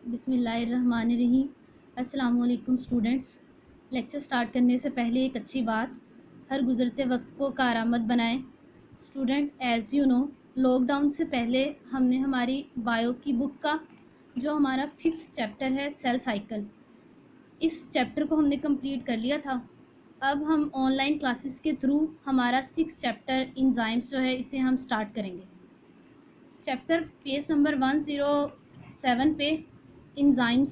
बिस्मिल्लाहिर्रहमानिर्रहीम। अस्सलाम वालेकुम स्टूडेंट्स। लेक्चर स्टार्ट करने से पहले एक अच्छी बात, हर गुज़रते वक्त को कारआमद बनाएं। Student, as you know, lockdown से पहले हमने हमारी बायो की बुक का जो हमारा 5th चैप्टर है सेल साइकिल, इस चैप्टर को हमने कंप्लीट कर लिया था। अब हम ऑनलाइन क्लासेस के थ्रू हमारा 6th चैप्टर इंजाइम्स जो है इसे हम स्टार्ट करेंगे। चैप्टर पेज नंबर 107 पे इंजाइम्स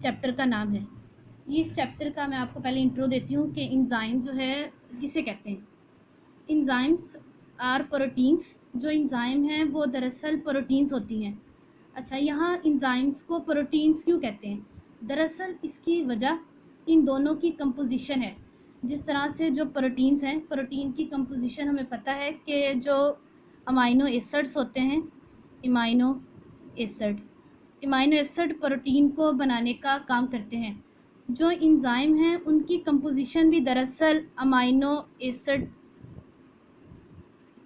चैप्टर का नाम है। ये इस चैप्टर का मैं आपको पहले इंट्रो देती हूँ कि इंजाइम जो है किसे कहते हैं। Enzymes are proteins. जो इंजाइम हैं वो दरअसल प्रोटीन्स होती हैं। अच्छा, यहाँ इंजाइम्स को प्रोटीन्स क्यों कहते हैं? दरअसल इसकी वजह इन दोनों की कंपोजिशन है। जिस तरह से जो प्रोटीन्स हैं, प्रोटीन की कंपोजिशन हमें पता है कि जो अमाइनो एसिड्स होते हैं, इमाइनो एसिड प्रोटीन को बनाने का काम करते हैं। जो इंजाइम हैं उनकी कंपोजिशन भी दरअसल अमाइनो एसिड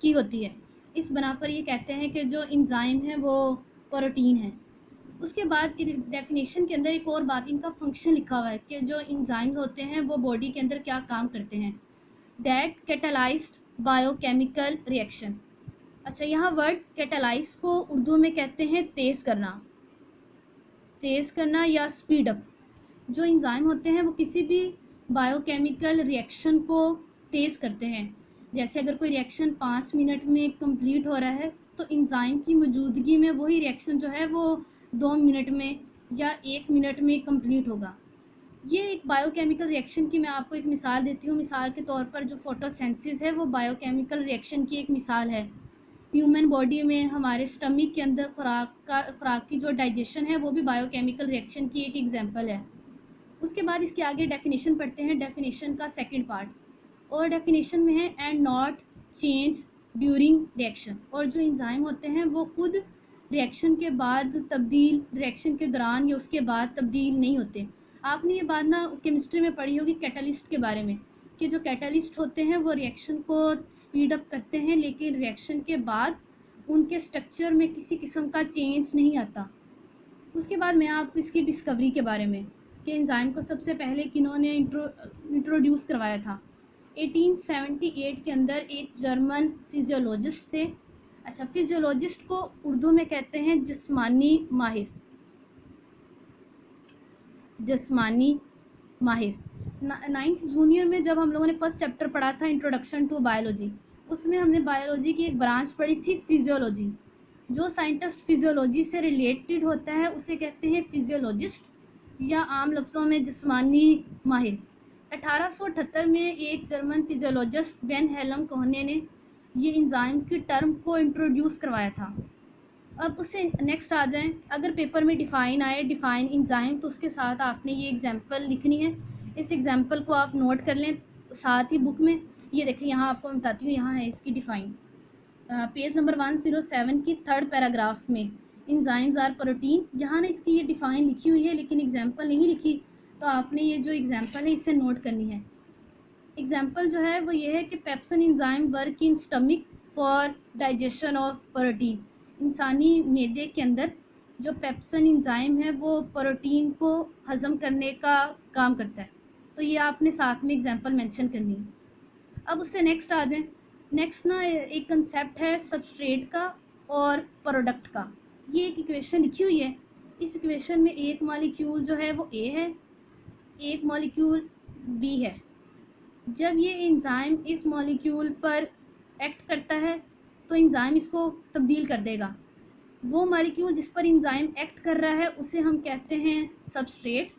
की होती है। इस बना पर ये कहते हैं कि जो इंजाइम है वो प्रोटीन है। उसके बाद डेफिनेशन के अंदर एक और बात, इनका फंक्शन लिखा हुआ है कि जो इंजाइम्स होते हैं वो बॉडी के अंदर क्या काम करते हैं। That catalysed biochemical reaction. अच्छा, यहाँ वर्ड कैटालाइज को उर्दू में कहते हैं तेज़ करना या स्पीड अप। जो इंजाइम होते हैं वो किसी भी बायोकेमिकल रिएक्शन को तेज़ करते हैं। जैसे अगर कोई रिएक्शन 5 मिनट में कंप्लीट हो रहा है तो इंजाइम की मौजूदगी में वही रिएक्शन जो है वो 2 मिनट में या 1 मिनट में कंप्लीट होगा। ये एक बायोकेमिकल रिएक्शन की मैं आपको एक मिसाल देती हूँ। मिसाल के तौर पर जो फोटोसिंथेसिस है वो बायोकेमिकल रिएक्शन की एक मिसाल है। ह्यूमन बॉडी में हमारे स्टमक के अंदर खुराक की जो डाइजेशन है वो भी बायोकेमिकल रिएक्शन की एक एग्जांपल है। उसके बाद इसके आगे डेफिनेशन पढ़ते हैं, डेफिनेशन का सेकंड पार्ट। और डेफिनेशन में है and not change during reaction. और जो इंजाइम होते हैं वो खुद रिएक्शन के बाद तब्दील, रिएक्शन के दौरान या उसके बाद तब्दील नहीं होते। आपने ये बात ना केमिस्ट्री में पढ़ी होगी कैटलिस्ट के बारे में, कि जो कैटलिस्ट होते हैं वो रिएक्शन को स्पीड अप करते हैं लेकिन रिएक्शन के बाद उनके स्ट्रक्चर में किसी किस्म का चेंज नहीं आता। उसके बाद मैं आपको इसकी डिस्कवरी के बारे में, कि एंजाइम को सबसे पहले किन्होंने इंट्रोड्यूस करवाया था। 1878 के अंदर एक जर्मन फिजियोलॉजिस्ट थे। अच्छा, फिजियोलॉजिस्ट को उर्दू में कहते हैं जिस्मानी माहिर। 9th जूनियर में जब हम लोगों ने फर्स्ट चैप्टर पढ़ा था इंट्रोडक्शन टू बायोलॉजी, उसमें हमने बायोलॉजी की एक ब्रांच पढ़ी थी फिजियोलॉजी। जो साइंटिस्ट फिजियोलॉजी से रिलेटेड होता है उसे कहते हैं फिजियोलॉजिस्ट, या आम लफ्ज़ों में जिस्मानी माहिर। 1878 में एक जर्मन फिजियोलॉजिस्ट वेन हेलम कोहने ने ये इंजाइम की टर्म को इंट्रोड्यूस करवाया था। अब उससे नेक्स्ट आ जाएं, अगर पेपर में डिफ़ाइन आए डिफ़ाइन इंजाइम, तो उसके साथ आपने ये एग्जांपल लिखनी है। इस एग्जांपल को आप नोट कर लें साथ ही बुक में। ये देखें, यहाँ आपको मैं बताती हूँ, यहाँ है इसकी डिफ़ाइन, पेज नंबर 107 की 3rd पैराग्राफ में। इंजाइम्स आर प्रोटीन, यहाँ ना इसकी ये डिफ़ाइन लिखी हुई है लेकिन एग्जांपल नहीं लिखी, तो आपने ये जो एग्जांपल है इससे नोट करनी है। एग्जांपल जो है वो ये है कि pepsin enzyme work in stomach for digestion of protein. इंसानी मैदे के अंदर जो पेप्सिन इंजाइम है वो प्रोटीन को हज़म करने का काम करता है। तो ये आपने साथ में एग्जांपल मेंशन करनी है। अब उससे नेक्स्ट आ जाएं। नेक्स्ट ना एक कंसेप्ट है सबस्ट्रेट का और प्रोडक्ट का। ये एक इक्वेशन लिखी हुई है। इस इक्वेशन में एक मॉलिक्यूल जो है वो ए है, एक मॉलिक्यूल बी है। जब ये एंजाइम इस मॉलिक्यूल पर एक्ट करता है तो एंजाइम इसको तब्दील कर देगा। वो मॉलिक्यूल जिस पर एंजाइम एक्ट कर रहा है उसे हम कहते हैं सबस्ट्रेट।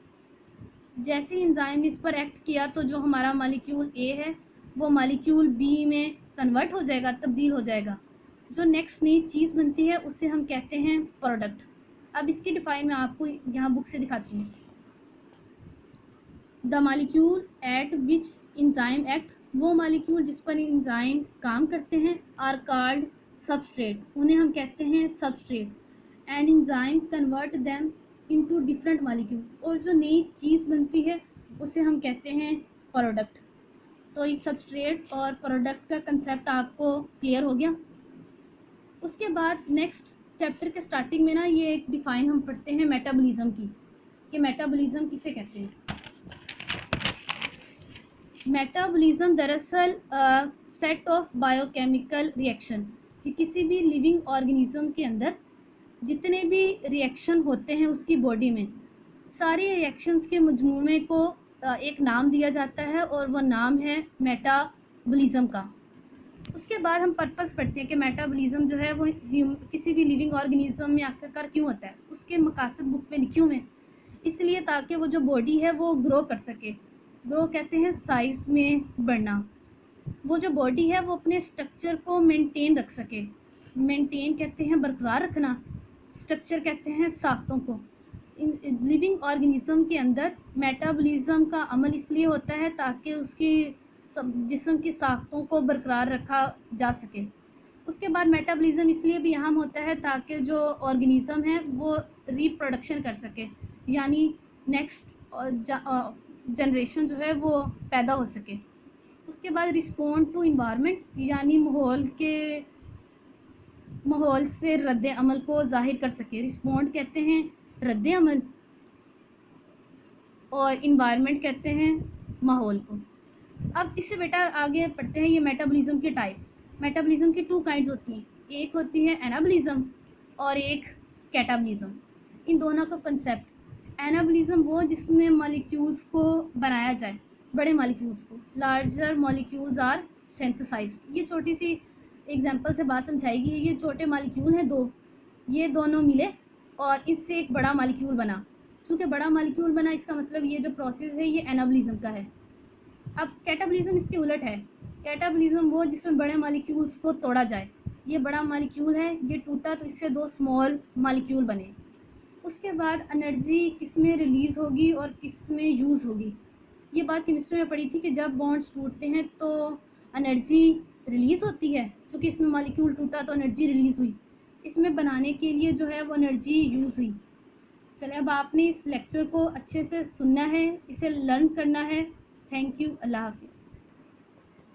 जैसे एंजाइम इस पर एक्ट किया तो जो हमारा मॉलिक्यूल ए है वो मॉलिक्यूल बी में कन्वर्ट हो जाएगा, तब्दील हो जाएगा। जो नेक्स्ट नई चीज़ बनती है उसे हम कहते हैं प्रोडक्ट। अब इसकी डिफाइन मैं आपको यहाँ बुक से दिखाती हूँ। The molecule eight which enzyme act, वो मॉलिक्यूल जिस पर इंजाइम काम करते हैं, आर कॉल्ड सबस्ट्रेट, उन्हें हम कहते हैं substrate. And enzyme convert them into different molecule, और जो नई चीज़ बनती है उसे हम कहते हैं प्रोडक्ट। तो ये सबस्ट्रेट और प्रोडक्ट का कंसेप्ट आपको क्लियर हो गया। उसके बाद नेक्स्ट चैप्टर के स्टार्टिंग में ना ये एक डिफाइन हम पढ़ते हैं मेटाबॉलिज्म की, कि मेटाबॉलिज्म किसे कहते हैं। मेटाबॉलिज्म दरअसल सेट ऑफ बायोकेमिकल रिएक्शन, कि किसी भी लिविंग ऑर्गेनिज्म के अंदर जितने भी रिएक्शन होते हैं उसकी बॉडी में, सारे रिएक्शंस के मजमूमे को एक नाम दिया जाता है और वो नाम है मेटाबॉलिज्म का। उसके बाद हम पर्पस पढ़ते हैं कि मेटाबॉलिज्म जो है वो किसी भी लिविंग ऑर्गेनिज्म में आखिरकार क्यों होता है। उसके मकासद बुक में लिखे हुए हैं, इसलिए ताकि वो जो बॉडी है वो ग्रो कर सके। ग्रो कहते हैं साइज़ में बढ़ना। वो जो बॉडी है वो अपने स्ट्रक्चर को मेंटेन रख सके। मेंटेन कहते हैं बरकरार रखना, स्ट्रक्चर कहते हैं साख्तों को। लिविंग ऑर्गेनिज्म के अंदर मेटाबॉलिज्म का अमल इसलिए होता है ताकि उसकी सब जिस्म की साख्तों को बरकरार रखा जा सके। उसके बाद मेटाबॉलिज्म इसलिए भी अहम होता है ताकि जो ऑर्गेनिज्म है वो रिप्रोडक्शन कर सके, यानी नेक्स्ट जनरेशन जो है वो पैदा हो सके। उसके बाद रिस्पॉन्ड टू इन्वायरमेंट, यानी माहौल से रद्द अमल को जाहिर कर सके। रिस्पॉन्ड कहते हैं रद्द अमल और इन्वायरमेंट कहते हैं माहौल को। अब इससे बेटा आगे पढ़ते हैं ये मेटाबॉलिज्म के टाइप। मेटाबॉलिज्म की 2 काइंड्स होती हैं, एक होती है एनाबॉलिज्म और एक कैटाबॉलिज्म। इन दोनों का कंसेप्ट, एनाबॉलिज्म वो जिसमें मॉलिक्यूल्स को बनाया जाए, बड़े मॉलिक्यूल्स को, लार्जर मॉलिक्यूल्स आर सिंथेसाइज्ड। ये छोटी सी एग्जांपल से बात समझाएगी। ये छोटे मॉलिक्यूल हैं 2, ये दोनों मिले और इससे एक बड़ा मॉलिक्यूल बना। चूँकि बड़ा मॉलिक्यूल बना इसका मतलब ये जो प्रोसेस है ये एनाबॉलिज्म का है। अब कैटाबॉलिज्म इसके उलट है। कैटाबॉलिज्म वो जिसमें बड़े मॉलिक्यूल्स को तोड़ा जाए। ये बड़ा मॉलिक्यूल है, ये टूटा तो इससे 2 स्मॉल मॉलिक्यूल बने। उसके बाद एनर्जी किस में रिलीज़ होगी और किस में यूज़ होगी। ये बात केमिस्ट्री में पढ़ी थी कि जब बॉन्ड्स टूटते हैं तो एनर्जी रिलीज़ होती है, क्योंकि इसमें मॉलिक्यूल टूटा तो एनर्जी रिलीज़ हुई। इसमें बनाने के लिए जो है वो एनर्जी यूज़ हुई। चलिए अब आपने इस लेक्चर को अच्छे से सुनना है, इसे लर्न करना है। Thank you. अल्लाह हाफिज़।